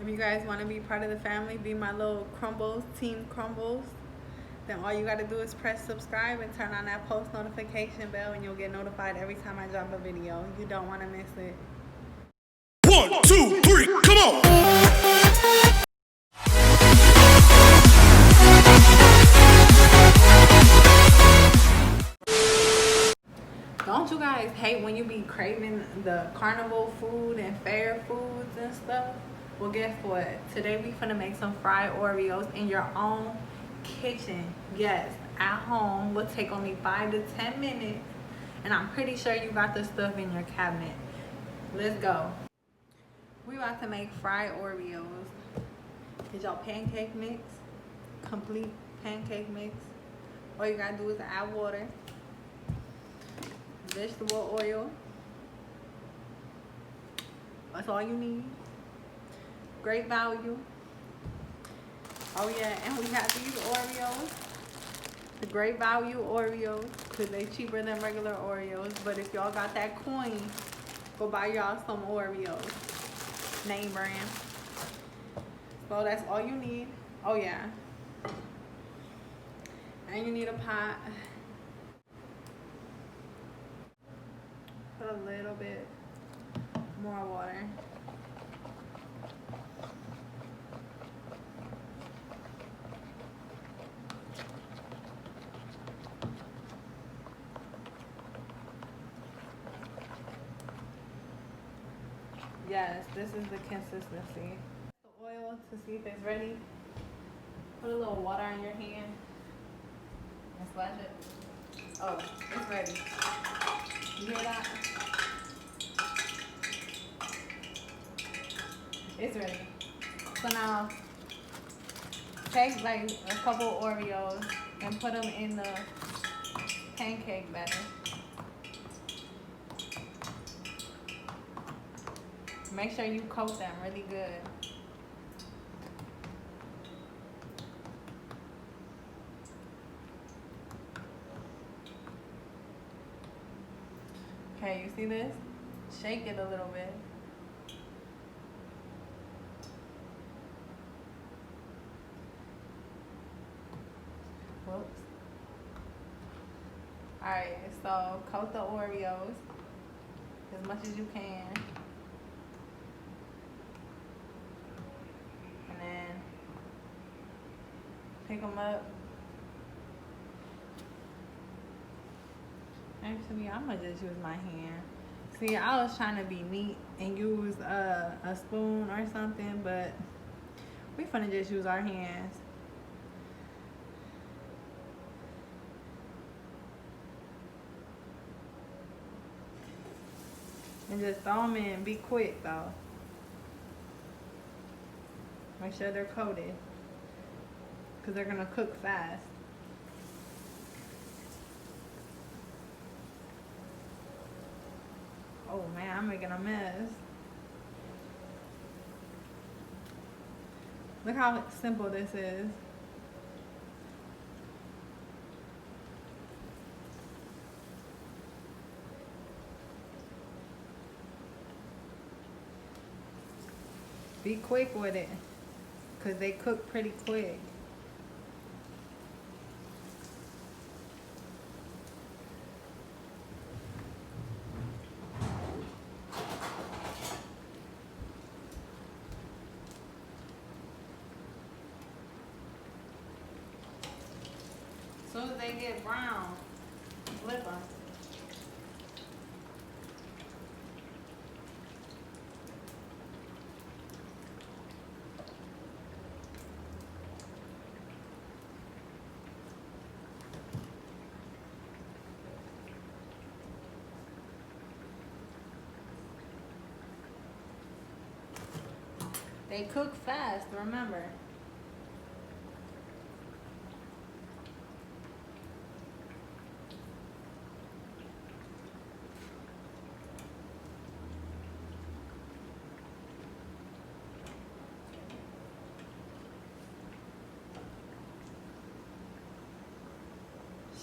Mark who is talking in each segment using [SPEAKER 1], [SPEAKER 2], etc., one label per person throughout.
[SPEAKER 1] If you guys want to be part of the family, be my little Crumbles, Team Crumbles, then all you got to do is press subscribe and turn on that post notification bell, and you'll get notified every time I drop a video. You don't want to miss it.
[SPEAKER 2] 1, 2, 3, come on!
[SPEAKER 1] Don't you guys hate when you be craving the carnival food and fair foods and stuff? Well, guess what? Today we finna make some fried Oreos in your own kitchen. Yes, at home. Will take only 5 to 10 minutes. And I'm pretty sure you got the stuff in your cabinet. Let's go. We about to make fried Oreos. Get your pancake mix. Complete pancake mix. All you gotta do is add water. Vegetable oil. That's all you need. Great value. Oh yeah, and we got these Oreos. The great value Oreos, because they cheaper than regular Oreos. But if y'all got that coin, go buy y'all some Oreos. Name brand. So that's all you need. Oh yeah. And you need a pot. Put a little bit more water. Yes, this is the consistency. The oil to see if it's ready. Put a little water on your hand and splash it. Oh, it's ready. You hear that? It's ready. So now, take like a couple Oreos and put them in the pancake batter. Make sure you coat them really good. Okay, you see this? Shake it a little bit. Whoops. Alright, so coat the Oreos as much as you can. And then pick them up. Actually, I'm gonna just use my hand. See, I was trying to be neat and use a spoon or something, but we finna just use our hands. And just throw them in. Be quick though. Make sure they're coated, because they're gonna cook fast. Oh man, I'm making a mess. Look how simple this is. Be quick with it, because they cook pretty quick. As soon as they get brown, flip them. They cook fast, remember.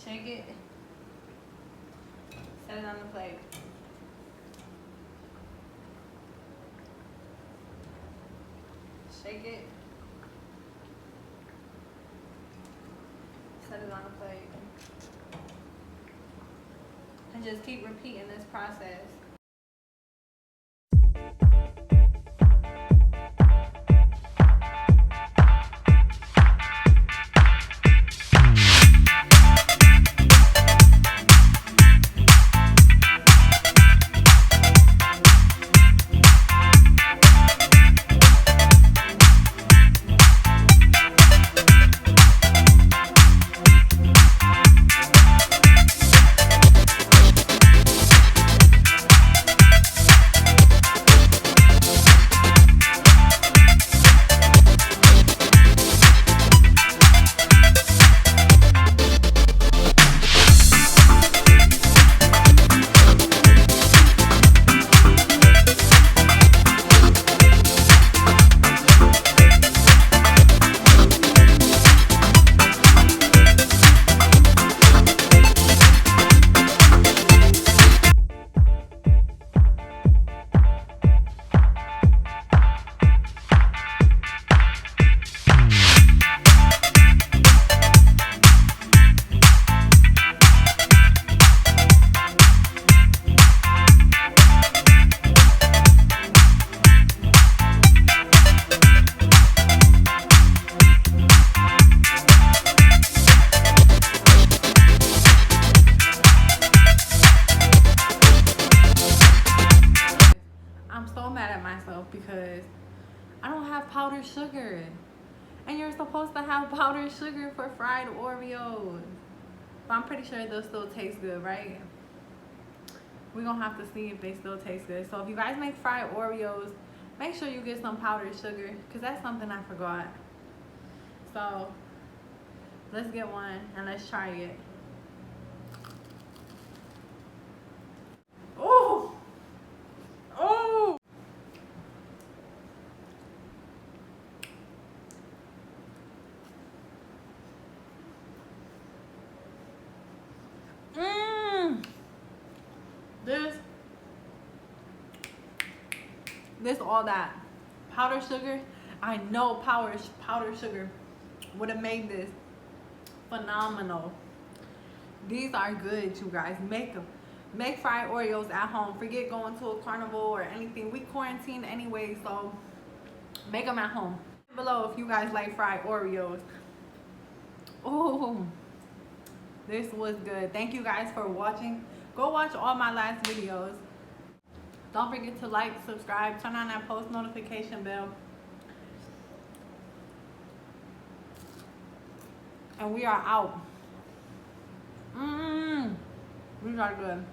[SPEAKER 1] Shake it. Set it on the plate. shake it. Set it on the plate. And just keep repeating this process. I'm so mad at myself because I don't have powdered sugar. And you're supposed to have powdered sugar for fried Oreos. But I'm pretty sure they'll still taste good, right? We're gonna have to see if they still taste good. So if you guys make fried Oreos, make sure you get some powdered sugar, because that's something I forgot. So let's get one and let's try it. Oh! Oh! This all that powdered sugar. I know powdered sugar would have made this phenomenal. These are good, you guys. Make them. Make fried Oreos at home. Forget going to a carnival or anything. We quarantined anyway, so make them at home. Below if you guys like fried Oreos. Oh, this was good. Thank you guys for watching. Go watch all my last videos. Don't forget to like, subscribe, turn on that post notification bell. And we are out. These are good.